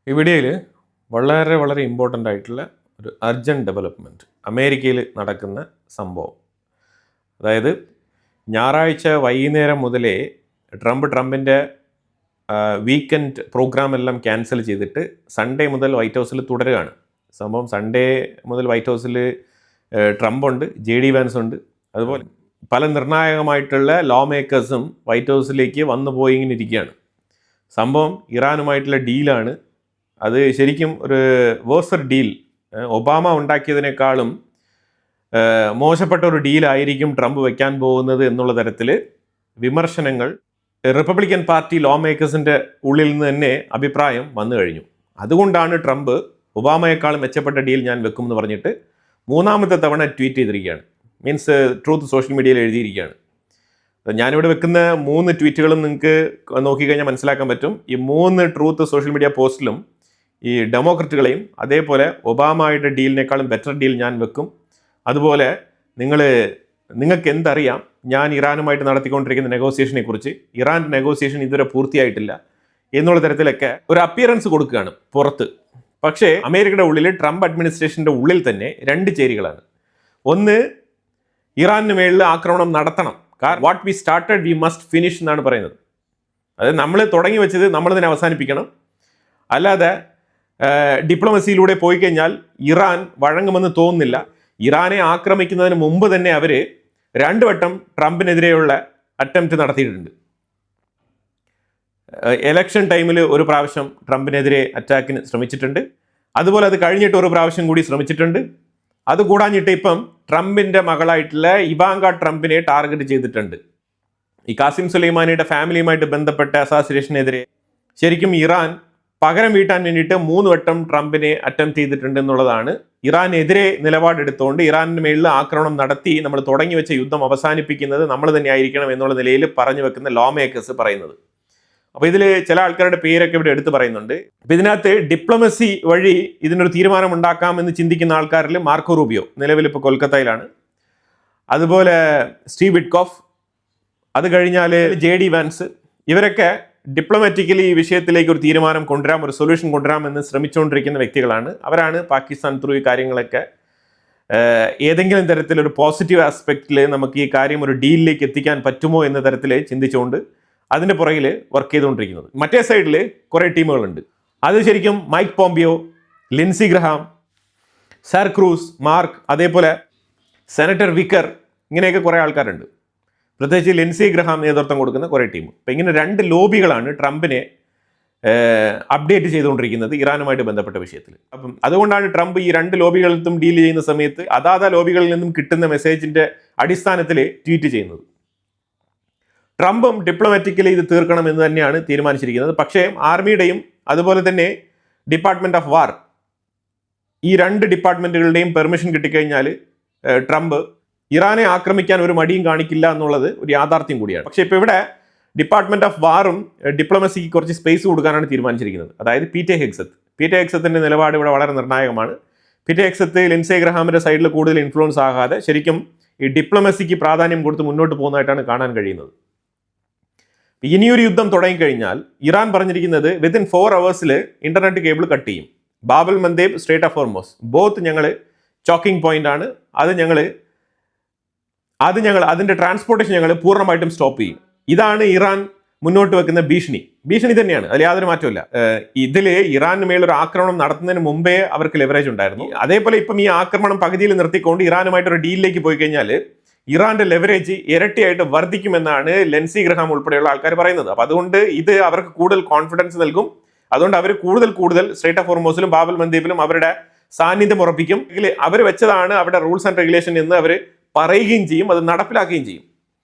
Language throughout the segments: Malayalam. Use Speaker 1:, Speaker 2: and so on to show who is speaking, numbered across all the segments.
Speaker 1: ഈ വീഡിയോയിൽ വളരെ ഇമ്പോർട്ടൻ്റ് ആയിട്ടുള്ള ഒരു അർജൻറ്റ് ഡെവലപ്മെൻറ്റ് അമേരിക്കയിൽ നടക്കുന്ന സംഭവം. അതായത് ഞായറാഴ്ച വൈകുന്നേരം മുതലേ ട്രംപിൻ്റെ വീക്കെൻഡ് പ്രോഗ്രാം എല്ലാം ക്യാൻസൽ ചെയ്തിട്ട് സൺഡേ മുതൽ വൈറ്റ് ഹൗസിൽ തുടരുകയാണ്. സംഭവം സൺഡേ മുതൽ വൈറ്റ് ഹൗസിൽ ട്രംപുണ്ട്, JD വാൻസ് ഉണ്ട്, അതുപോലെ പല നിർണായകമായിട്ടുള്ള ലോ മേക്കേഴ്സും വൈറ്റ് ഹൗസിലേക്ക് വന്നു പോയി ഇങ്ങനെ ഇരിക്കുകയാണ്. സംഭവം ഇറാനുമായിട്ടുള്ള ഡീലാണ്. അത് ശരിക്കും ഒരു വേഴ്സർ ഡീൽ, ഒബാമ ഉണ്ടാക്കിയതിനേക്കാളും മോശപ്പെട്ട ഒരു ഡീലായിരിക്കും ട്രംപ് വയ്ക്കാൻ പോകുന്നത് എന്നുള്ള തരത്തിൽ വിമർശനങ്ങൾ റിപ്പബ്ലിക്കൻ പാർട്ടി ലോ മേക്കേഴ്സിൻ്റെ ഉള്ളിൽ നിന്ന് തന്നെ അഭിപ്രായം വന്നു കഴിഞ്ഞു. അതുകൊണ്ടാണ് ട്രംപ് ഒബാമയെക്കാളും മെച്ചപ്പെട്ട ഡീൽ ഞാൻ വെക്കുമെന്ന് പറഞ്ഞിട്ട് മൂന്നാമത്തെ തവണ ട്വീറ്റ് ചെയ്തിരിക്കുകയാണ്. മീൻസ് ട്രൂത്ത് സോഷ്യൽ മീഡിയയിൽ എഴുതിയിരിക്കുകയാണ്. ഞാനിവിടെ വെക്കുന്ന 3 ട്വീറ്റുകളും നിങ്ങൾക്ക് നോക്കിക്കഴിഞ്ഞാൽ മനസ്സിലാക്കാൻ പറ്റും. ഈ 3 ട്രൂത്ത് സോഷ്യൽ മീഡിയ പോസ്റ്റിലും ഈ ഡെമോക്രറ്റുകളെയും അതേപോലെ ഒബാമയുടെ ഡീലിനേക്കാളും ബെറ്റർ ഡീൽ ഞാൻ വെക്കും, അതുപോലെ നിങ്ങൾക്ക് എന്തറിയാം ഞാൻ ഇറാനുമായിട്ട് നടത്തിക്കൊണ്ടിരിക്കുന്ന നെഗോസിയേഷനെ കുറിച്ച്, ഇറാൻ്റെ നെഗോസിയേഷൻ ഇതുവരെ പൂർത്തിയായിട്ടില്ല എന്നുള്ള തരത്തിലൊക്കെ ഒരു അപ്പിയറൻസ് കൊടുക്കുകയാണ് പുറത്ത്. പക്ഷേ അമേരിക്കയുടെ ഉള്ളിൽ ട്രംപ് അഡ്മിനിസ്ട്രേഷൻ്റെ ഉള്ളിൽ തന്നെ 2 ചേരികളാണ്. ഒന്ന്, ഇറാനിന് മേളിൽ ആക്രമണം നടത്തണം, കാരണം what we started we must finish എന്നാണ് പറയുന്നത്. അതായത് നമ്മൾ തുടങ്ങി വെച്ചത് നമ്മൾ തന്നെ അവസാനിപ്പിക്കണം, അല്ലാതെ ഡിപ്ലോമസിയിലൂടെ പോയി കഴിഞ്ഞാൽ ഇറാൻ വഴങ്ങുമെന്ന് തോന്നുന്നില്ല. ഇറാനെ ആക്രമിക്കുന്നതിന് മുമ്പ് തന്നെ അവർ 2 വട്ടം ട്രംപിനെതിരെയുള്ള അറ്റംപ്റ്റ് നടത്തിയിട്ടുണ്ട്. എലക്ഷൻ ടൈമിൽ ഒരു പ്രാവശ്യം ട്രംപിനെതിരെ അറ്റാക്കിന് ശ്രമിച്ചിട്ടുണ്ട്, അതുപോലെ അത് കഴിഞ്ഞിട്ട് ഒരു പ്രാവശ്യം കൂടി ശ്രമിച്ചിട്ടുണ്ട്. അത് കൂടാഞ്ഞിട്ട് ഇപ്പം ട്രംപിൻ്റെ മകളായിട്ടുള്ള ഇവാങ്ക ട്രംപിനെ ടാർഗറ്റ് ചെയ്തിട്ടുണ്ട്. ഈ കാസിം സുലൈമാനിയുടെ ഫാമിലിയുമായിട്ട് ബന്ധപ്പെട്ട അസാസിനേഷനെതിരെ ശരിക്കും ഇറാൻ പകരം വീട്ടാൻ വേണ്ടിയിട്ട് 3 വട്ടം ട്രംപിനെ അറ്റംപ്റ്റ് ചെയ്തിട്ടുണ്ട് എന്നുള്ളതാണ്. ഇറാനെതിരെ നിലപാടെടുത്തുകൊണ്ട് ഇറാനിന് മേളിൽ ആക്രമണം നടത്തി നമ്മൾ തുടങ്ങി വെച്ച യുദ്ധം അവസാനിപ്പിക്കുന്നത് നമ്മൾ തന്നെ ആയിരിക്കണം എന്നുള്ള നിലയിൽ പറഞ്ഞു വെക്കുന്ന ലോ മേക്കേഴ്സ് പറയുന്നത്. അപ്പോൾ ഇതിൽ ചില ആൾക്കാരുടെ പേരൊക്കെ ഇവിടെ എടുത്തു പറയുന്നുണ്ട്. അപ്പോൾ ഇതിനകത്ത് ഡിപ്ലോമസി വഴി ഇതിനൊരു തീരുമാനം ഉണ്ടാക്കാമെന്ന് ചിന്തിക്കുന്ന ആൾക്കാരിൽ മാർക്കോ റൂബിയോ നിലവിൽ ഇപ്പോൾ കൊൽക്കത്തയിലാണ്, അതുപോലെ സ്റ്റീവ് വിറ്റ്കോഫ്, അത് കഴിഞ്ഞാൽ JD വാൻസ്, ഇവരൊക്കെ ഡിപ്ലോമാറ്റിക്കലി ഈ വിഷയത്തിലേക്ക് ഒരു തീരുമാനം കൊണ്ടുവരാം, ഒരു സൊല്യൂഷൻ കൊണ്ടുവരാമെന്ന് ശ്രമിച്ചുകൊണ്ടിരിക്കുന്ന വ്യക്തികളാണ്. അവരാണ് പാകിസ്ഥാൻ ത്രൂ ഈ കാര്യങ്ങളൊക്കെ ഏതെങ്കിലും തരത്തിലൊരു പോസിറ്റീവ് ആസ്പെക്റ്റിൽ നമുക്ക് ഈ കാര്യം ഒരു ഡീലിലേക്ക് എത്തിക്കാൻ പറ്റുമോ എന്ന തരത്തിൽ ചിന്തിച്ചുകൊണ്ട് അതിൻ്റെ പുറകിൽ വർക്ക് ചെയ്തുകൊണ്ടിരിക്കുന്നത്. മറ്റേ സൈഡിൽ കുറേ ടീമുകളുണ്ട്. അത് ശരിക്കും മൈക്ക് പോംപിയോ, ലിൻസി ഗ്രഹാം, സാർ ക്രൂസ്, മാർക്ക്, അതേപോലെ സെനറ്റർ വിക്കർ, ഇങ്ങനെയൊക്കെ കുറേ ആൾക്കാരുണ്ട്. പ്രത്യേകിച്ച് ലിൻസി ഗ്രഹാം നേതൃത്വം കൊടുക്കുന്ന കുറേ ടീം. അപ്പം ഇങ്ങനെ 2 ലോബികളാണ് ട്രംപിനെ അപ്ഡേറ്റ് ചെയ്തുകൊണ്ടിരിക്കുന്നത് ഇറാനുമായിട്ട് ബന്ധപ്പെട്ട വിഷയത്തിൽ. അപ്പം അതുകൊണ്ടാണ് ട്രംപ് ഈ 2 ലോബികളിലും ഡീൽ ചെയ്യുന്ന സമയത്ത് അതാത് ലോബികളിൽ നിന്നും കിട്ടുന്ന മെസ്സേജിൻ്റെ അടിസ്ഥാനത്തിൽ ട്വീറ്റ് ചെയ്യുന്നത്. ട്രംപും ഡിപ്ലോമാറ്റിക്കലി ഇത് തീർക്കണം എന്ന് തന്നെയാണ് തീരുമാനിച്ചിരിക്കുന്നത്. പക്ഷേ ആർമിയുടെയും അതുപോലെ തന്നെ ഡിപ്പാർട്ട്മെൻറ്റ് ഓഫ് വാർ, ഈ 2 ഡിപ്പാർട്ട്മെൻറ്റുകളുടെയും പെർമിഷൻ കിട്ടിക്കഴിഞ്ഞാൽ ട്രംപ് ഇറാനെ ആക്രമിക്കാൻ ഒരു മടിയും കാണിക്കില്ല എന്നുള്ളത് ഒരു യാഥാർത്ഥ്യം കൂടിയാണ്. പക്ഷേ ഇപ്പോൾ ഇവിടെ ഡിപ്പാർട്ട്മെൻറ്റ് ഓഫ് വാറും ഡിപ്ലോമസിക്ക് കുറച്ച് സ്പേസ് കൊടുക്കാനാണ് തീരുമാനിച്ചിരിക്കുന്നത്. അതായത് പീറ്റർ ഹെഗ്സത്തിൻ്റെ നിലപാട് ഇവിടെ വളരെ നിർണായകമാണ്. പീറ്റർ ഹെഗ്സത്ത് ലിൻസി ഗ്രഹാമിൻ്റെ സൈഡിൽ കൂടുതൽ ഇൻഫ്ലുവൻസ് ആകാതെ ശരിക്കും ഈ ഡിപ്ലോമസിക്ക് പ്രാധാന്യം കൊടുത്ത് മുന്നോട്ട് പോകുന്നതായിട്ടാണ് കാണാൻ കഴിയുന്നത്. ഇനിയൊരു യുദ്ധം തുടങ്ങിക്കഴിഞ്ഞാൽ ഇറാൻ പറഞ്ഞിരിക്കുന്നത് within 4 hours internet cable cut ചെയ്യും. Bab el Mandeb, strait of Hormuz, both ഞങ്ങൾ ചോക്കിംഗ് പോയിന്റ് ആണ്. അതിൻ്റെ ട്രാൻസ്പോർട്ടേഷൻ ഞങ്ങൾ പൂർണ്ണമായിട്ടും സ്റ്റോപ്പ് ചെയ്യും. ഇതാണ് ഇറാൻ മുന്നോട്ട് വെക്കുന്ന ഭീഷണി തന്നെയാണ്, അതിൽ യാതൊരു മാറ്റമില്ല. ഇതിൽ ഇറാന് മേലൊരു ആക്രമണം നടത്തുന്നതിന് മുമ്പേ അവർക്ക് ലെവറേജ് ഉണ്ടായിരുന്നു. അതേപോലെ ഇപ്പം ഈ ആക്രമണം പകുതിയിൽ നിർത്തിക്കൊണ്ട് ഇറാനുമായിട്ട് ഒരു ഡീലിലേക്ക് പോയി കഴിഞ്ഞാൽ ഇറാന്റെ ലെവറേജ് ഇരട്ടിയായിട്ട് വർദ്ധിക്കുമെന്നാണ് ലിൻസി ഗ്രഹാം ഉൾപ്പെടെയുള്ള ആൾക്കാർ പറയുന്നത്. അപ്പം അതുകൊണ്ട് ഇത് അവർക്ക് കൂടുതൽ കോൺഫിഡൻസ് നൽകും. അതുകൊണ്ട് അവർ കൂടുതൽ സ്ട്രേറ്റ് ഓഫ് ഹോർമോസിലും ബാബൽ മന്ദേബിലും അവരുടെ സാന്നിധ്യം ഉറപ്പിക്കും. അവർ വെച്ചതാണ് അവരുടെ റൂൾസ് ആൻഡ് റെഗുലേഷൻ എന്ന് അവർ പറയുകയും ചെയ്യും, അത് നടപ്പിലാക്കുകയും ചെയ്യും.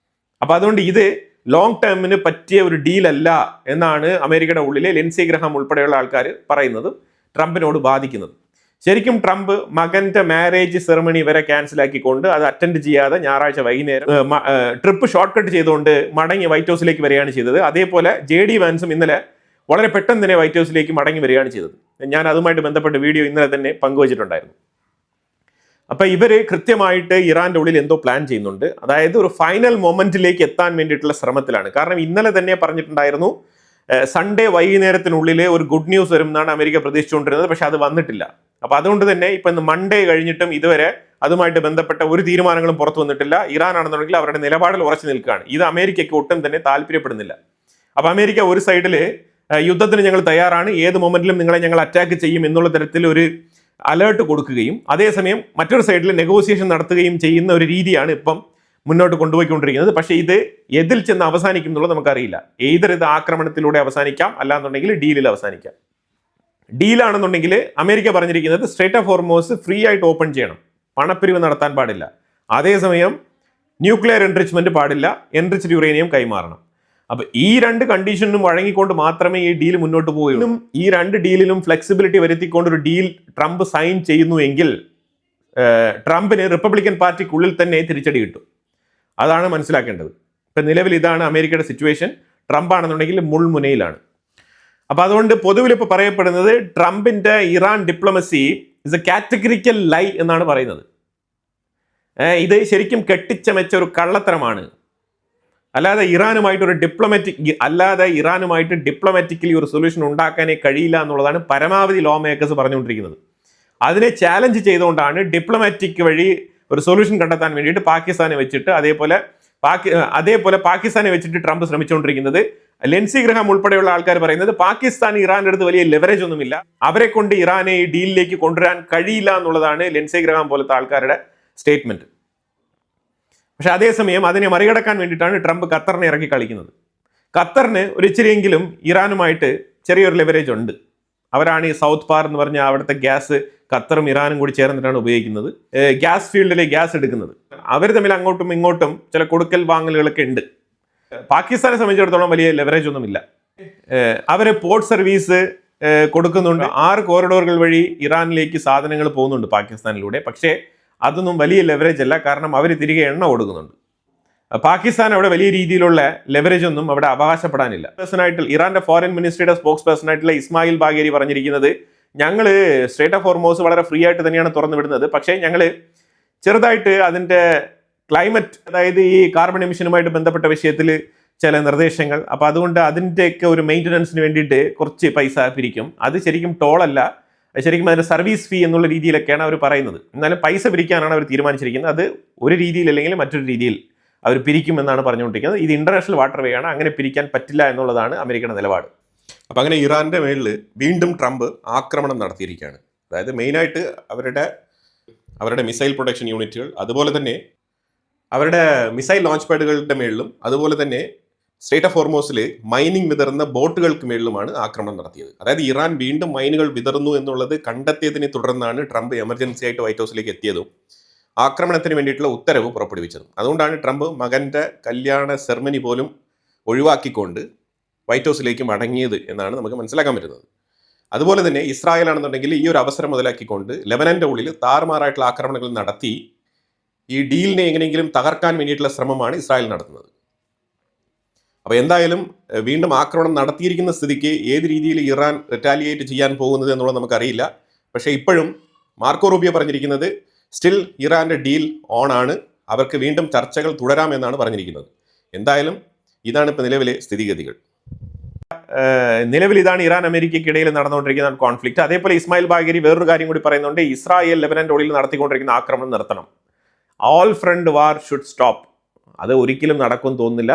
Speaker 1: അപ്പം അതുകൊണ്ട് ഇത് ലോങ് ടേമിന് പറ്റിയ ഒരു ഡീലല്ല എന്നാണ് അമേരിക്കയുടെ ഉള്ളിലെ ലിൻസി ഗ്രഹാം ഉൾപ്പെടെയുള്ള ആൾക്കാർ പറയുന്നത്, ട്രംപിനോട് ബാധിക്കുന്നത്. ശരിക്കും ട്രംപ് മകന്റെ മാരേജ് സെറമണി വരെ ക്യാൻസൽ ആക്കിക്കൊണ്ട് അത് അറ്റൻഡ് ചെയ്യാതെ ഞായറാഴ്ച വൈകുന്നേരം ട്രിപ്പ് ഷോർട്ട് കട്ട് ചെയ്തുകൊണ്ട് മടങ്ങി വൈറ്റ് ഹൗസിലേക്ക് വരികയാണ് ചെയ്തത്. അതേപോലെ JD വാൻസും ഇന്നലെ വളരെ പെട്ടെന്ന് തന്നെ വൈറ്റ് ഹൗസിലേക്ക് മടങ്ങി വരികയാണ് ചെയ്തത്. ഞാൻ അതുമായിട്ട് ബന്ധപ്പെട്ട വീഡിയോ ഇന്നലെ തന്നെ പങ്കുവച്ചിട്ടുണ്ടായിരുന്നു. അപ്പം ഇവർ കൃത്യമായിട്ട് ഇറാൻ്റെ ഉള്ളിൽ എന്തോ പ്ലാൻ ചെയ്യുന്നുണ്ട്. അതായത് ഒരു ഫൈനൽ മൊമെന്റിലേക്ക് എത്താൻ വേണ്ടിയിട്ടുള്ള ശ്രമത്തിലാണ്. കാരണം ഇന്നലെ തന്നെ പറഞ്ഞിട്ടുണ്ടായിരുന്നു സൺഡേ വൈകുന്നേരത്തിനുള്ളിൽ ഒരു ഗുഡ് ന്യൂസ് വരും എന്നാണ് അമേരിക്ക പ്രതീക്ഷിച്ചുകൊണ്ടിരുന്നത്. പക്ഷെ അത് വന്നിട്ടില്ല. അപ്പോൾ അതുകൊണ്ട് തന്നെ ഇപ്പം ഇന്ന് മൺഡേ കഴിഞ്ഞിട്ടും ഇതുവരെ അതുമായിട്ട് ബന്ധപ്പെട്ട ഒരു തീരുമാനങ്ങളും പുറത്തു വന്നിട്ടില്ല. ഇറാൻ ആണെന്നുണ്ടെങ്കിൽ അവരുടെ നിലപാടിൽ ഉറച്ചു നിൽക്കുകയാണ്. ഇത് അമേരിക്കയ്ക്ക് ഒട്ടും തന്നെ താല്പര്യപ്പെടുന്നില്ല. അപ്പോൾ അമേരിക്ക ഒരു സൈഡിൽ യുദ്ധത്തിന് ഞങ്ങൾ തയ്യാറാണ്, ഏത് മൊമെന്റിലും നിങ്ങളെ ഞങ്ങൾ അറ്റാക്ക് ചെയ്യും എന്നുള്ള തരത്തിൽ ഒരു അലേർട്ട് കൊടുക്കുകയും അതേസമയം മറ്റൊരു സൈഡിൽ നെഗോസിയേഷൻ നടത്തുകയും ചെയ്യുന്ന ഒരു രീതിയാണ് ഇപ്പം മുന്നോട്ട് കൊണ്ടുപോയിക്കൊണ്ടിരിക്കുന്നത്. പക്ഷേ ഇത് എതിൽ ചെന്ന് അവസാനിക്കും എന്നുള്ളത് നമുക്കറിയില്ല. ഏതൊരു ഇത് ആക്രമണത്തിലൂടെ അവസാനിക്കാം, അല്ലാന്നുണ്ടെങ്കിൽ ഡീലിൽ അവസാനിക്കാം. ഡീലാണെന്നുണ്ടെങ്കിൽ അമേരിക്ക പറഞ്ഞിരിക്കുന്നത് സ്ട്രേറ്റ് ഓഫ് ഹോർമോസ് ഫ്രീ ആയിട്ട് ഓപ്പൺ ചെയ്യണം, പണപ്പിരിവ് നടത്താൻ പാടില്ല. അതേസമയം ന്യൂക്ലിയർ എൻറിച്ച്മെന്റ് പാടില്ല, എൻറിച്ച്ഡ് യുറേനിയം കൈമാറണം. അപ്പൊ ഈ രണ്ട് കണ്ടീഷനും വഴങ്ങിക്കൊണ്ട് മാത്രമേ ഈ ഡീൽ മുന്നോട്ട് പോവുകയുള്ളൂ. ഈ രണ്ട് ഡീലിലും ഫ്ലെക്സിബിലിറ്റി വരുത്തിക്കൊണ്ട് ഒരു ഡീൽ ട്രംപ് സൈൻ ചെയ്യുന്നുവെങ്കിൽ ട്രംപിന് റിപ്പബ്ലിക്കൻ പാർട്ടിക്കുള്ളിൽ തന്നെ തിരിച്ചടി കിട്ടും. അതാണ് മനസ്സിലാക്കേണ്ടത്. ഇപ്പൊ നിലവിൽ ഇതാണ് അമേരിക്കയുടെ സിറ്റുവേഷൻ. ട്രംപ് ആണെന്നുണ്ടെങ്കിൽ മുൾമുനയിലാണ്. അപ്പൊ അതുകൊണ്ട് പൊതുവിൽ ഇപ്പൊ പറയപ്പെടുന്നത് ട്രംപിന്റെ Iran diplomacy is a categorical lie എന്നാണ് പറയുന്നത്. ഇത് ശരിക്കും കെട്ടിച്ചമച്ച ഒരു കള്ളത്തരമാണ്. അല്ലാതെ ഇറാനുമായിട്ട് ഡിപ്ലോമാറ്റിക്കലി ഒരു സൊല്യൂഷൻ ഉണ്ടാക്കാനേ കഴിയില്ല എന്നുള്ളതാണ് പരമാവധി ലോ മേക്കേഴ്സ് പറഞ്ഞുകൊണ്ടിരിക്കുന്നത്. അതിനെ ചാലഞ്ച് ചെയ്തുകൊണ്ടാണ് ഡിപ്ലോമാറ്റിക് വഴി ഒരു സൊല്യൂഷൻ കണ്ടെത്താൻ വേണ്ടിയിട്ട് പാകിസ്ഥാനെ വെച്ചിട്ട് അതേപോലെ പാകിസ്ഥാനെ വെച്ചിട്ട് ട്രംപ് ശ്രമിച്ചുകൊണ്ടിരിക്കുന്നത്. ലെൻസി ഗ്രഹാം ഉൾപ്പെടെയുള്ള ആൾക്കാർ പറയുന്നത് പാകിസ്ഥാൻ ഇറാന്റെ അടുത്ത് വലിയ ലെവറേജ് ഒന്നുമില്ല, അവരെ കൊണ്ട് ഇറാനെ ഈ ഡീലിലേക്ക് കൊണ്ടുവരാൻ കഴിയില്ല എന്നുള്ളതാണ് ലെൻസി ഗ്രഹാം പോലത്തെ ആൾക്കാരുടെ സ്റ്റേറ്റ്മെന്റ്. പക്ഷെ അതേസമയം അതിനെ മറികടക്കാൻ വേണ്ടിയിട്ടാണ് ട്രംപ് ഖത്തറിനെ ഇറക്കി കളിക്കുന്നത്. ഖത്തറിന് ഒരു ഇച്ചിരിയെങ്കിലും ഇറാനുമായിട്ട് ചെറിയൊരു ലെവറേജ് ഉണ്ട്. അവരാണ് ഈ സൗത്ത് പാർ എന്ന് പറഞ്ഞ അവിടുത്തെ ഗ്യാസ് ഖത്തറും ഇറാനും കൂടി ചേർന്നിട്ടാണ് ഉപയോഗിക്കുന്നത്. ഗ്യാസ് ഫീൽഡിലെ ഗ്യാസ് എടുക്കുന്നത്. അവർ തമ്മിൽ അങ്ങോട്ടും ഇങ്ങോട്ടും ചില കൊടുക്കൽ വാങ്ങലുകളൊക്കെ ഉണ്ട്. പാകിസ്ഥാനെ സംബന്ധിച്ചിടത്തോളം വലിയ ലെവറേജ് ഒന്നുമില്ല. അവര് പോർട്ട് സർവീസ് കൊടുക്കുന്നുണ്ട്. 6 കോറിഡോറുകൾ വഴി ഇറാനിലേക്ക് സാധനങ്ങൾ പോകുന്നുണ്ട് പാകിസ്ഥാനിലൂടെ. പക്ഷേ അതൊന്നും വലിയ ലെവറേജ് അല്ല, കാരണം അവർ തിരികെ എണ്ണ കൊടുക്കുന്നുണ്ട്. പാകിസ്ഥാൻ അവിടെ വലിയ രീതിയിലുള്ള ലെവറേജ് ഒന്നും അവിടെ അവകാശപ്പെടാനില്ല. ഇറാന്റെ ഫോറിൻ മിനിസ്ട്രിയുടെ സ്പോക്സ് പേഴ്സൺ ആയിട്ടുള്ള ഇസ്മായിൽ ബാഗേരി പറഞ്ഞിരിക്കുന്നത്, ഞങ്ങൾ സ്ട്രേറ്റ് ഓഫ് ഹോർമോസ് വളരെ ഫ്രീ ആയിട്ട് തന്നെയാണ് തുറന്നു വിടുന്നത്, പക്ഷേ ഞങ്ങൾ ചെറുതായിട്ട് അതിൻ്റെ ക്ലൈമറ്റ്, അതായത് ഈ കാർബൺ എമിഷനുമായിട്ട് ബന്ധപ്പെട്ട വിഷയത്തിൽ ചില നിർദ്ദേശങ്ങൾ, അപ്പോൾ അതുകൊണ്ട് അതിൻ്റെയൊക്കെ ഒരു മെയിൻ്റനൻസിന് വേണ്ടിയിട്ട് കുറച്ച് പൈസ പിരിക്കും. അത് ശരിക്കും ടോളല്ല, ശരിക്കും അതിൻ്റെ സർവീസ് ഫീ എന്നുള്ള രീതിയിലൊക്കെയാണ് അവർ പറയുന്നത്. എന്നാലും പൈസ പിരിക്കാനാണ് അവർ തീരുമാനിച്ചിരിക്കുന്നത്. അത് ഒരു രീതിയിൽ അല്ലെങ്കിൽ മറ്റൊരു രീതിയിൽ അവർ പിരിക്കുമെന്നാണ് പറഞ്ഞുകൊണ്ടിരിക്കുന്നത്. ഇത് ഇന്റർനാഷണൽ വാട്ടർ വേ ആണ്, അങ്ങനെ പിരിക്കാൻ പറ്റില്ല എന്നുള്ളതാണ് അമേരിക്കയുടെ നിലപാട്. അപ്പം അങ്ങനെ ഇറാന്റെ മേളിൽ വീണ്ടും ട്രംപ് ആക്രമണം നടത്തിയിരിക്കുകയാണ്. അതായത് മെയിനായിട്ട് അവരുടെ മിസൈൽ പ്രൊട്ടക്ഷൻ യൂണിറ്റുകൾ, അതുപോലെ തന്നെ അവരുടെ മിസൈൽ ലോഞ്ച് പാഡുകളുടെ മേളിലും, അതുപോലെ തന്നെ സ്ട്രേറ്റ് ഓഫ് ഹോർമോസിൽ മൈനിങ് വിതറുന്ന ബോട്ടുകൾക്ക് മേളിലുമാണ് ആക്രമണം നടത്തിയത്. അതായത് ഇറാൻ വീണ്ടും മൈനുകൾ വിതറുന്നു എന്നുള്ളത് കണ്ടെത്തിയതിനെ തുടർന്നാണ് ട്രംപ് എമർജൻസി ആയിട്ട് വൈറ്റ് ഹൗസിലേക്ക് എത്തിയതും ആക്രമണത്തിന് വേണ്ടിയിട്ടുള്ള ഉത്തരവ് പുറപ്പെടുവിച്ചതും. അതുകൊണ്ടാണ് ട്രംപ് മകൻ്റെ കല്യാണ സെർമനി പോലും ഒഴിവാക്കിക്കൊണ്ട് വൈറ്റ് ഹൗസിലേക്ക് മടങ്ങിയത് എന്നാണ് നമുക്ക് മനസ്സിലാക്കാൻ പറ്റുന്നത്. അതുപോലെ തന്നെ ഇസ്രായേൽ ആണെന്നുണ്ടെങ്കിൽ ഈ ഒരു അവസരം മുതലാക്കിക്കൊണ്ട് ലെബനന്റെ ഉള്ളിൽ താറുമാറായിട്ടുള്ള ആക്രമണങ്ങൾ നടത്തി ഈ ഡീലിനെ എങ്ങനെയെങ്കിലും തകർക്കാൻ വേണ്ടിയിട്ടുള്ള ശ്രമമാണ് ഇസ്രായേൽ നടത്തുന്നത്. അപ്പോൾ എന്തായാലും വീണ്ടും ആക്രമണം നടത്തിയിരിക്കുന്ന സ്ഥിതിക്ക് ഏത് രീതിയിൽ ഇറാൻ റിറ്റാലിയേറ്റ് ചെയ്യാൻ പോകുന്നത് എന്നുള്ളത് നമുക്കറിയില്ല. പക്ഷേ ഇപ്പോഴും മാർക്കോ റൂബിയോ പറഞ്ഞിരിക്കുന്നത് സ്റ്റിൽ ഇറാന്റെ ഡീൽ ഓൺ ആണ്, അവർക്ക് വീണ്ടും ചർച്ചകൾ തുടരാമെന്നാണ് പറഞ്ഞിരിക്കുന്നത്. എന്തായാലും ഇതാണ് ഇപ്പോൾ നിലവിലെ സ്ഥിതിഗതികൾ. നിലവിൽ ഇതാണ് ഇറാൻ അമേരിക്കയ്ക്കിടയിൽ നടന്നുകൊണ്ടിരിക്കുന്ന കോൺഫ്ലിക്റ്റ്. അതേപോലെ ഇസ്മായിൽ ബാഗേരി വേറൊരു കാര്യം കൂടി പറയുന്നുണ്ട്, ഇസ്രായേൽ ലെബനന്റെ ഉള്ളിൽ നടത്തിക്കൊണ്ടിരിക്കുന്ന ആക്രമണം നിർത്തണം, all front war should stop. അത് ഒരിക്കലും നടക്കുമെന്ന് തോന്നുന്നില്ല.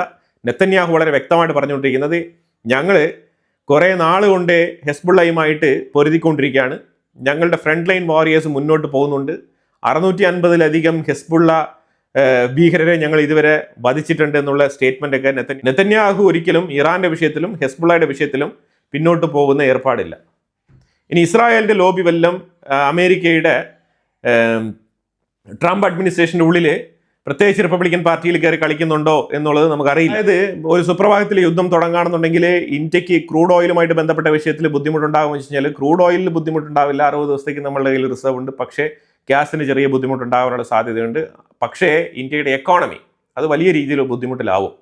Speaker 1: നെതന്യാഹു വളരെ വ്യക്തമായിട്ട് പറഞ്ഞുകൊണ്ടിരിക്കുന്നത്, ഞങ്ങൾ കുറേ നാൾ കൊണ്ട് ഹെസ്ബുള്ളയുമായിട്ട് പൊരുതിക്കൊണ്ടിരിക്കുകയാണ്, ഞങ്ങളുടെ ഫ്രണ്ട് ലൈൻ വാരിയേഴ്സ് മുന്നോട്ട് പോകുന്നുണ്ട്, 650-ലധികം ഹെസ്ബുള്ള ഭീകരരെ ഞങ്ങൾ ഇതുവരെ വധിച്ചിട്ടുണ്ട് എന്നുള്ള സ്റ്റേറ്റ്മെന്റ് ഒക്കെ നെതന്യാഹു ഒരിക്കലും ഇറാന്റെ വിഷയത്തിലും ഹെസ്ബുള്ളയുടെ വിഷയത്തിലും പിന്നോട്ട് പോകുന്ന ഏർപ്പാടില്ല. ഇനി ഇസ്രായേലിന്റെ ലോബി വല്ലം അമേരിക്കയുടെ ട്രംപ് അഡ്മിനിസ്ട്രേഷൻ്റെ ഉള്ളിൽ പ്രത്യേകിച്ച് റിപ്പബ്ലിക്കൻ പാർട്ടിയിൽ കയറി കളിക്കുന്നുണ്ടോ എന്നുള്ളത് നമുക്കറിയില്ല. അതായത് ഒരു സുപ്രഭാതത്തിൽ യുദ്ധം തുടങ്ങുകയാണെന്നുണ്ടെങ്കിൽ ഇന്ത്യക്ക് ക്രൂഡ് ഓയിലുമായിട്ട് ബന്ധപ്പെട്ട വിഷയത്തിൽ ബുദ്ധിമുട്ടുണ്ടാകുമെന്ന് വെച്ച് കഴിഞ്ഞാൽ ക്രൂഡ് ഓയിലിൽ ബുദ്ധിമുട്ടുണ്ടാവില്ല, 60 ദിവസത്തേക്ക് നമ്മളുടെ കയ്യിൽ റിസർവ് ഉണ്ട്. പക്ഷേ ഗ്യാസിന് ചെറിയ ബുദ്ധിമുട്ടുണ്ടാകാനുള്ള സാധ്യതയുണ്ട്. പക്ഷേ ഇന്ത്യയുടെ എക്കോണമി അത് വലിയ രീതിയിൽ ബുദ്ധിമുട്ടിലാവും.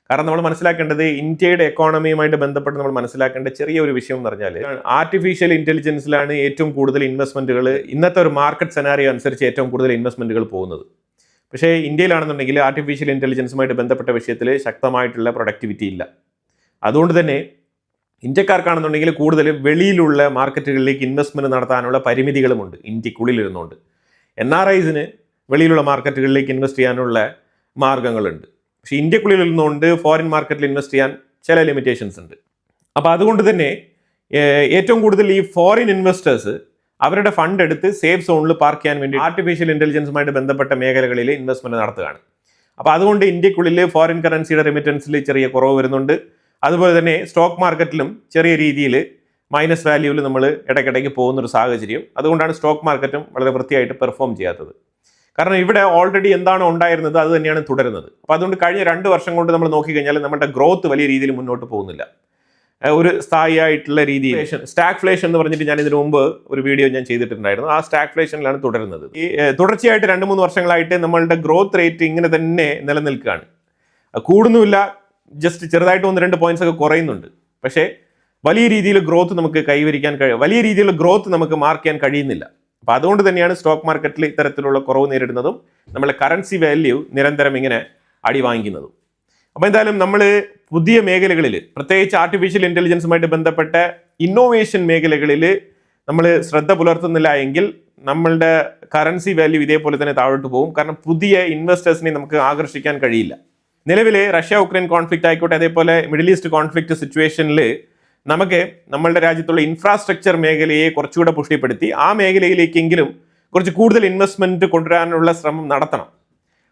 Speaker 1: കാരണം നമ്മൾ മനസ്സിലാക്കേണ്ടത് ഇന്ത്യയുടെ എക്കോണമിയുമായിട്ട് ബന്ധപ്പെട്ട് നമ്മൾ മനസ്സിലാക്കേണ്ട ചെറിയൊരു വിഷയം എന്ന് പറഞ്ഞാൽ ആർട്ടിഫിഷ്യൽ ഇന്റലിജൻസിലാണ് ഏറ്റവും കൂടുതൽ ഇൻവെസ്റ്റ്മെന്റുകൾ, ഇന്നത്തെ ഒരു മാർക്കറ്റ് സെനാരിയോ അനുസരിച്ച് ഏറ്റവും കൂടുതൽ ഇൻവെസ്റ്റ്മെന്റുകൾ പോകുന്നത്. പക്ഷേ ഇന്ത്യയിലാണെന്നുണ്ടെങ്കിൽ ആർട്ടിഫിഷ്യൽ ഇന്റലിജൻസുമായിട്ട് ബന്ധപ്പെട്ട വിഷയത്തിൽ ശക്തമായിട്ടുള്ള പ്രൊഡക്ടിവിറ്റി ഇല്ല. അതുകൊണ്ട് തന്നെ ഇന്ത്യക്കാർക്കാണെന്നുണ്ടെങ്കിൽ കൂടുതൽ വെളിയിലുള്ള മാർക്കറ്റുകളിലേക്ക് ഇൻവെസ്റ്റ്മെൻറ്റ് നടത്താനുള്ള പരിമിതികളുമുണ്ട് ഇന്ത്യക്കുള്ളിലിരുന്നുകൊണ്ട്. NRIസിന് വെളിയിലുള്ള മാർക്കറ്റുകളിലേക്ക് ഇൻവെസ്റ്റ് ചെയ്യാനുള്ള മാർഗ്ഗങ്ങളുണ്ട്. പക്ഷേ ഇന്ത്യക്കുള്ളിൽ ഇരുന്നുകൊണ്ട് ഫോറിൻ മാർക്കറ്റിൽ ഇൻവെസ്റ്റ് ചെയ്യാൻ ചില ലിമിറ്റേഷൻസ് ഉണ്ട്. അപ്പോൾ അതുകൊണ്ട് തന്നെ ഏറ്റവും കൂടുതൽ ഈ ഫോറിൻ ഇൻവെസ്റ്റേഴ്സ് അവരുടെ ഫണ്ട് എടുത്ത് സേഫ് സോണിൽ പാർക്ക് ചെയ്യാൻ വേണ്ടി ആർട്ടിഫിഷ്യൽ ഇൻ്റലിജൻസുമായിട്ട് ബന്ധപ്പെട്ട മേഖലകളിൽ ഇൻവെസ്റ്റ്മെൻറ്റ് നടത്തുകയാണ്. അപ്പോൾ അതുകൊണ്ട് ഇന്ത്യക്കുള്ളിൽ ഫോറിൻ കറൻസിയുടെ റെമിറ്റൻസിൽ ചെറിയ കുറവ് വരുന്നുണ്ട്. അതുപോലെ തന്നെ സ്റ്റോക്ക് മാർക്കറ്റിലും ചെറിയ രീതിയിൽ മൈനസ് വാല്യൂവിൽ നമ്മൾ ഇടയ്ക്കിടയ്ക്ക് പോകുന്നൊരു സാഹചര്യം. അതുകൊണ്ടാണ് സ്റ്റോക്ക് മാർക്കറ്റും വളരെ വൃത്തിയായിട്ട് പെർഫോം ചെയ്യാത്തത്. കാരണം ഇവിടെ ഓൾറെഡി എന്താണോ ഉണ്ടായിരുന്നത് അത് തന്നെയാണ് തുടരുന്നത്. അപ്പോൾ അതുകൊണ്ട് കഴിഞ്ഞ 2 വർഷം കൊണ്ട് നമ്മൾ നോക്കിക്കഴിഞ്ഞാൽ നമ്മുടെ ഗ്രോത്ത് വലിയ രീതിയിൽ മുന്നോട്ട് പോകുന്നില്ല. ഒരു സ്ഥായിയായിട്ടുള്ള രീതിയിൽ സ്റ്റാഗ്ഫ്ലേഷൻ എന്ന് പറഞ്ഞിട്ട് ഞാൻ ഇതിനു മുമ്പ് ഒരു വീഡിയോ ഞാൻ ചെയ്തിട്ടുണ്ടായിരുന്നു. ആ സ്റ്റാഗ്ഫ്ലേഷനിലാണ് തുടരുന്നത്. ഈ തുടർച്ചയായിട്ട് 2-3 വർഷങ്ങളായിട്ട് നമ്മളുടെ ഗ്രോത്ത് റേറ്റ് ഇങ്ങനെ തന്നെ നിലനിൽക്കുകയാണ്. കൂടുന്നുമില്ല, ജസ്റ്റ് ചെറുതായിട്ട് 1-2 പോയിന്റ്സ് ഒക്കെ കുറയുന്നുണ്ട്. പക്ഷേ വലിയ രീതിയിൽ ഗ്രോത്ത് നമുക്ക് കൈവരിക്കാൻ വലിയ രീതിയിലുള്ള ഗ്രോത്ത് നമുക്ക് മാർക്ക് ചെയ്യാൻ കഴിയുന്നില്ല. അപ്പോൾ അതുകൊണ്ട് തന്നെയാണ് സ്റ്റോക്ക് മാർക്കറ്റിൽ ഇത്തരത്തിലുള്ള കുറവ് നേരിടുന്നതും നമ്മളെ കറൻസി വാല്യൂ നിരന്തരം ഇങ്ങനെ അടി വാങ്ങിക്കുന്നതും. അപ്പോൾ എന്തായാലും നമ്മൾ പുതിയ മേഖലകളിൽ, പ്രത്യേകിച്ച് ആർട്ടിഫിഷ്യൽ ഇൻ്റലിജൻസുമായിട്ട് ബന്ധപ്പെട്ട ഇന്നോവേഷൻ മേഖലകളിൽ നമ്മൾ ശ്രദ്ധ പുലർത്തുന്നില്ല എങ്കിൽ നമ്മളുടെ കറൻസി വാല്യൂ ഇതേപോലെ തന്നെ താഴോട്ട് പോകും. കാരണം പുതിയ ഇൻവെസ്റ്റേഴ്സിനെ നമുക്ക് ആകർഷിക്കാൻ കഴിയില്ല. നിലവിലെ റഷ്യ-ഉക്രൈൻ കോൺഫ്ലിക്റ്റ് ആയിക്കോട്ടെ, അതേപോലെ മിഡിൽ ഈസ്റ്റ് കോൺഫ്ലിക്റ്റ് സിറ്റുവേഷനിൽ നമുക്ക് നമ്മളുടെ രാജ്യത്തുള്ള ഇൻഫ്രാസ്ട്രക്ചർ മേഖലയെ കുറച്ചുകൂടെ പുഷ്ടിപ്പെടുത്തി ആ മേഖലയിലേക്കെങ്കിലും കുറച്ച് കൂടുതൽ ഇൻവെസ്റ്റ്മെൻറ്റ് കൊണ്ടുവരാനുള്ള ശ്രമം നടത്തണം.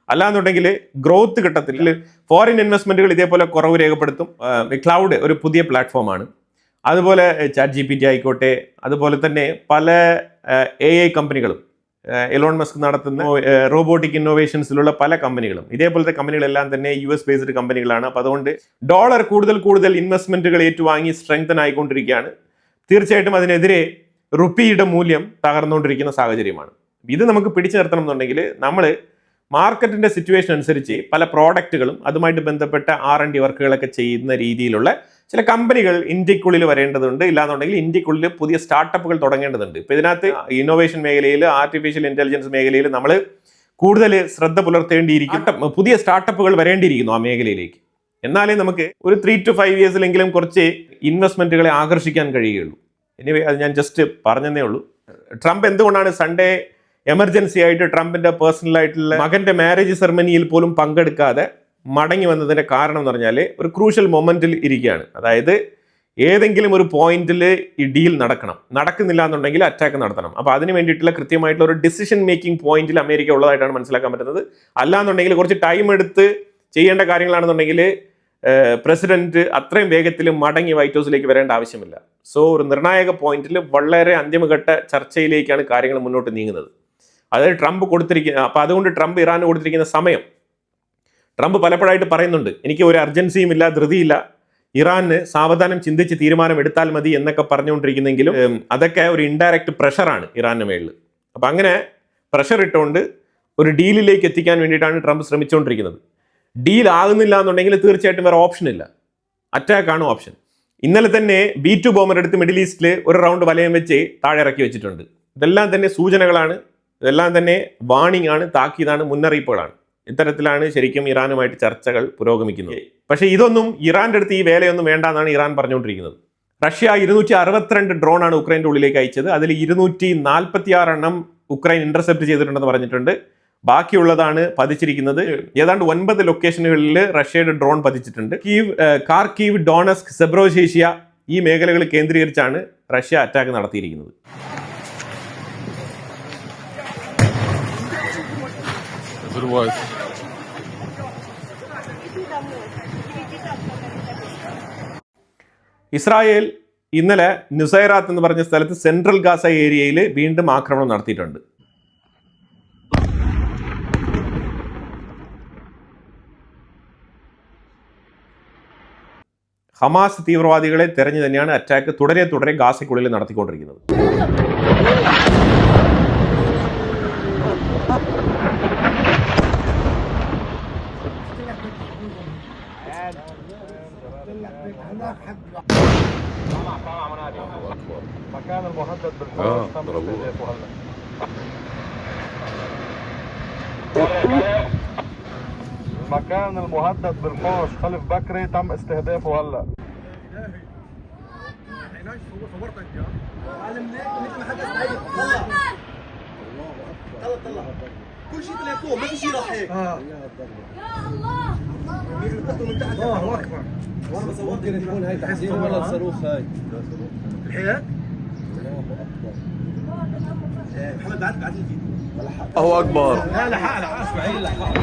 Speaker 1: അല്ലാന്നുണ്ടെങ്കിൽ ഗ്രോത്ത് ഘട്ടത്തിൽ ഫോറിൻ ഇൻവെസ്റ്റ്മെൻറ്റുകൾ ഇതേപോലെ കുറവ് രേഖപ്പെടുത്തും. ക്ലൗഡ് ഒരു പുതിയ പ്ലാറ്റ്ഫോമാണ്. അതുപോലെ ChatGPT ആയിക്കോട്ടെ, അതുപോലെ തന്നെ പല AI കമ്പനികളും, എലോൺ മസ്ക് നടത്തുന്ന റോബോട്ടിക് ഇന്നോവേഷൻസിലുള്ള പല കമ്പനികളും, ഇതേപോലത്തെ കമ്പനികളെല്ലാം തന്നെ US ബേസ്ഡ് കമ്പനികളാണ്. അപ്പോൾ അതുകൊണ്ട് ഡോളർ കൂടുതൽ ഇൻവെസ്റ്റ്മെൻറ്റുകൾ ഏറ്റുവാങ്ങി സ്ട്രെങ്തൻ ആയിക്കൊണ്ടിരിക്കുകയാണ്. തീർച്ചയായിട്ടും അതിനെതിരെ റുപ്പിയുടെ മൂല്യം തകർന്നുകൊണ്ടിരിക്കുന്ന സാഹചര്യമാണ്. ഇത് നമുക്ക് പിടിച്ചു നിർത്തണം എന്നുണ്ടെങ്കിൽ നമ്മൾ മാർക്കറ്റിൻ്റെ സിറ്റുവേഷൻ അനുസരിച്ച് പല പ്രോഡക്റ്റുകളും അതുമായിട്ട് ബന്ധപ്പെട്ട R&D വർക്കുകളൊക്കെ ചെയ്യുന്ന രീതിയിലുള്ള ചില കമ്പനികൾ ഇന്ത്യക്കുള്ളിൽ വരേണ്ടതുണ്ട്. ഇല്ലാന്നുണ്ടെങ്കിൽ ഇന്ത്യക്കുള്ളിൽ പുതിയ സ്റ്റാർട്ടപ്പുകൾ തുടങ്ങേണ്ടതുണ്ട്. ഇപ്പോൾ ഇതിനകത്ത് ഇന്നോവേഷൻ മേഖലയിൽ, ആർട്ടിഫിഷ്യൽ ഇൻ്റലിജൻസ് മേഖലയിൽ നമ്മൾ കൂടുതൽ ശ്രദ്ധ പുലർത്തേണ്ടിയിരിക്കും. പുതിയ സ്റ്റാർട്ടപ്പുകൾ വരേണ്ടിയിരിക്കുന്നു ആ മേഖലയിലേക്ക്. എന്നാലേ നമുക്ക് ഒരു 3 to 5 ഇയേഴ്സിലെങ്കിലും കുറച്ച് ഇൻവെസ്റ്റ്മെൻറ്റുകളെ ആകർഷിക്കാൻ കഴിയുകയുള്ളൂ. എനിവേ, അത് ഞാൻ ജസ്റ്റ് പറഞ്ഞതേ ഉള്ളൂ. ട്രംപ് എന്തുകൊണ്ടാണ് സൺഡേ എമർജൻസി ആയിട്ട് ട്രംപിന്റെ പേഴ്സണൽ ആയിട്ടുള്ള മകന്റെ മാരേജ് സെറമണിയിൽ പോലും പങ്കെടുക്കാതെ മടങ്ങി വന്നതിന്റെ കാരണം എന്ന് പറഞ്ഞാൽ ഒരു ക്രൂഷ്യൽ മൊമെന്റിൽ ഇരിക്കുകയാണ്. അതായത് ഏതെങ്കിലും ഒരു പോയിന്റിൽ ഈ ഡീൽ നടക്കുന്നില്ല എന്നുണ്ടെങ്കിൽ അറ്റാക്ക് നടത്തണം. അപ്പോൾ അതിന് വേണ്ടിയിട്ടുള്ള കൃത്യമായിട്ടുള്ള ഒരു ഡിസിഷൻ മേക്കിംഗ് പോയിന്റിൽ അമേരിക്ക ഉള്ളതായിട്ടാണ് മനസ്സിലാക്കാൻ പറ്റുന്നത്. അല്ലാന്നുണ്ടെങ്കിൽ കുറച്ച് ടൈം എടുത്ത് ചെയ്യേണ്ട കാര്യങ്ങളാണെന്നുണ്ടെങ്കിൽ പ്രസിഡന്റ് അത്രയും വേഗത്തിൽ മടങ്ങി വൈറ്റ് ഹൗസിലേക്ക് വരേണ്ട ആവശ്യമില്ല. സോ ഒരു നിർണായക പോയിന്റിൽ വളരെ അന്തിമഘട്ട ചർച്ചയിലേക്കാണ് കാര്യങ്ങൾ മുന്നോട്ട് നീങ്ങുന്നത്. അതായത് ട്രംപ് കൊടുത്തിരിക്കുന്ന, അപ്പോൾ അതുകൊണ്ട് ട്രംപ് ഇറാന് കൊടുത്തിരിക്കുന്ന സമയം, ട്രംപ് പലപ്പോഴായിട്ട് പറയുന്നുണ്ട്, എനിക്ക് ഒരു അർജൻസിയും ഇല്ല, ധൃതിയില്ല, ഇറാന് സാവധാനം ചിന്തിച്ച് തീരുമാനം എടുത്താൽ മതി എന്നൊക്കെ പറഞ്ഞുകൊണ്ടിരിക്കുന്നെങ്കിലും അതൊക്കെ ഒരു ഇൻഡയറക്റ്റ് പ്രഷറാണ് ഇറാന് മേളിൽ. അപ്പം അങ്ങനെ പ്രഷർ ഇട്ടുകൊണ്ട് ഒരു ഡീലിലേക്ക് എത്തിക്കാൻ വേണ്ടിയിട്ടാണ് ട്രംപ് ശ്രമിച്ചുകൊണ്ടിരിക്കുന്നത്. ഡീൽ ആകുന്നില്ല എന്നുണ്ടെങ്കിൽ തീർച്ചയായിട്ടും വേറെ ഓപ്ഷൻ ഇല്ല, അറ്റാക്കാണ് ഓപ്ഷൻ. ഇന്നലെ തന്നെ B2 ബോംബർ എടുത്ത് മിഡിൽ ഈസ്റ്റിൽ ഒരു റൗണ്ട് വലയം വെച്ച് താഴെ ഇറക്കി വെച്ചിട്ടുണ്ട്. ഇതെല്ലാം തന്നെ സൂചനകളാണ്, ഇതെല്ലാം തന്നെ വാണിംഗ് ആണ്, താക്കീതാണ്, മുന്നറിയിപ്പുകളാണ്. ഇത്തരത്തിലാണ് ശരിക്കും ഇറാനുമായിട്ട് ചർച്ചകൾ പുരോഗമിക്കുന്നത്. പക്ഷേ ഇതൊന്നും ഇറാൻ്റെ അടുത്ത് ഈ വേലയൊന്നും വേണ്ട എന്നാണ് ഇറാൻ പറഞ്ഞുകൊണ്ടിരിക്കുന്നത്. റഷ്യ 262 ഡ്രോണാണ് ഉക്രൈൻ്റെ ഉള്ളിലേക്ക് അയച്ചത്. അതിൽ 246 എണ്ണം ഉക്രൈൻ ഇന്റർസെപ്റ്റ് ചെയ്തിട്ടുണ്ടെന്ന് പറഞ്ഞിട്ടുണ്ട്. ബാക്കിയുള്ളതാണ് പതിച്ചിരിക്കുന്നത്. ഏതാണ്ട് 9 ലൊക്കേഷനുകളിൽ റഷ്യയുടെ ഡ്രോൺ പതിച്ചിട്ടുണ്ട്. കാർക്കീവ്, ഡോണസ്ക്, സെബ്രോഷേഷ്യ ഈ മേഖലകൾ കേന്ദ്രീകരിച്ചാണ് റഷ്യ അറ്റാക്ക് നടത്തിയിരിക്കുന്നത്. ഇസ്രായേൽ ഇന്നലെ നുസൈറാത്ത് എന്ന് പറഞ്ഞ സ്ഥലത്ത് സെൻട്രൽ ഗാസ ഏരിയയിൽ വീണ്ടും ആക്രമണം നടത്തിയിട്ടുണ്ട്. ഹമാസ് തീവ്രവാദികളെ തെരഞ്ഞു തന്നെയാണ് അറ്റാക്ക് തുടരെ ഗാസയ്ക്കുള്ളിൽ നടത്തിക്കൊണ്ടിരിക്കുന്നത്.
Speaker 2: المكان المهدد بالقوس خلف بكري تم استهدافه هلا. كل شيء طلع فوق، ما في شيء راح هيك. يا الله الله اكبر. ممكن تكون هاي تحذير ولا صاروخ هاي؟ هيك؟ محمد بعت لي الفيديو. الله اكبر. لا لحق اسماعيل لحق.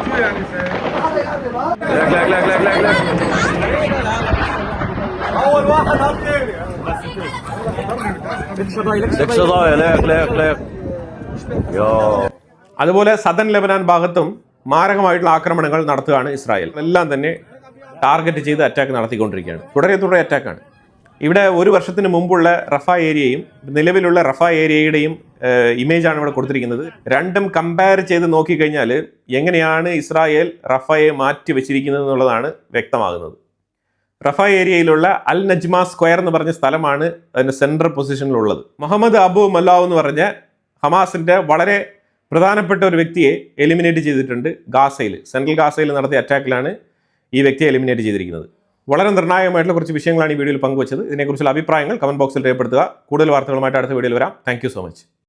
Speaker 2: شو يعني لا اول واحد هالثاني. لك شظايا لك
Speaker 1: അതുപോലെ സദൻ ലെബനാൻ ഭാഗത്തും മാരകമായിട്ടുള്ള ആക്രമണങ്ങൾ നടത്തുകയാണ് ഇസ്രായേൽ. എല്ലാം തന്നെ ടാർഗറ്റ് ചെയ്ത് അറ്റാക്ക് നടത്തിക്കൊണ്ടിരിക്കുകയാണ്. തുടരെ അറ്റാക്കാണ്. ഇവിടെ ഒരു വർഷത്തിന് മുമ്പുള്ള റഫ ഏരിയയും നിലവിലുള്ള റഫ ഏരിയയുടെയും ഇമേജാണ് ഇവിടെ കൊടുത്തിരിക്കുന്നത്. രണ്ടും കമ്പയർ ചെയ്ത് നോക്കിക്കഴിഞ്ഞാൽ എങ്ങനെയാണ് ഇസ്രായേൽ റഫയെ മാറ്റി വെച്ചിരിക്കുന്നത് എന്നുള്ളതാണ് വ്യക്തമാകുന്നത്. റഫ ഏരിയയിലുള്ള അൽ നജ്മ സ്ക്വയർ എന്ന് പറഞ്ഞ സ്ഥലമാണ് അതിൻ്റെ സെൻട്രൽ പൊസിഷനിലുള്ളത്. മുഹമ്മദ് അബു മല്ലാവ് എന്ന് പറഞ്ഞ ഹമാസിൻ്റെ വളരെ പ്രധാനപ്പെട്ട ഒരു വ്യക്തിയെ എലിമിനേറ്റ് ചെയ്തിട്ടുണ്ട് ഗാസയിൽ. സെൻട്രൽ ഗാസയിൽ നടത്തിയ അറ്റാക്കിലാണ് ഈ വ്യക്തിയെ എലിമിനേറ്റ് ചെയ്തിരിക്കുന്നത്. വളരെ നിർണായകമായിട്ടുള്ള കുറച്ച് വിഷയങ്ങളാണ് ഈ വീഡിയോയിൽ പങ്കുവച്ചത്. ഇതിനെക്കുറിച്ചുള്ള അഭിപ്രായങ്ങൾ കമന്റ് ബോക്സിൽ രേഖപ്പെടുത്തുക. കൂടുതൽ വാർത്തകളുമായിട്ട് അടുത്ത വീഡിയോയിൽ വരാം. Thank you so much.